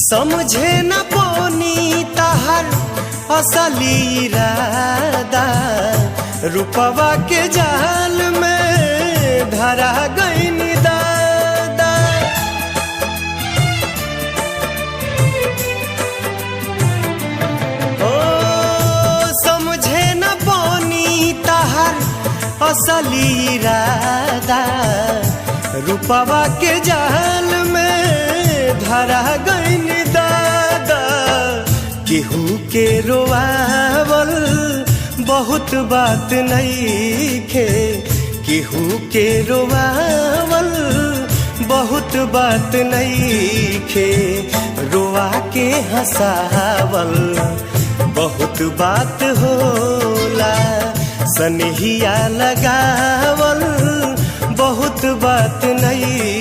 समझे न पोनी तहर असली इरादा, रूपवा के जाल में धरा गईनी दादा। ओ समझे न पोनी तहर असली इरादा, रूपवा के जाल में धरा गईनी दादा। केहू के रोआवल बहुत बात नइखे, केहू के रोआवल बहुत बात नइखे, रोआ के हंसावल बहुत बात होला। सनहिया लगावल बहुत बात नहीं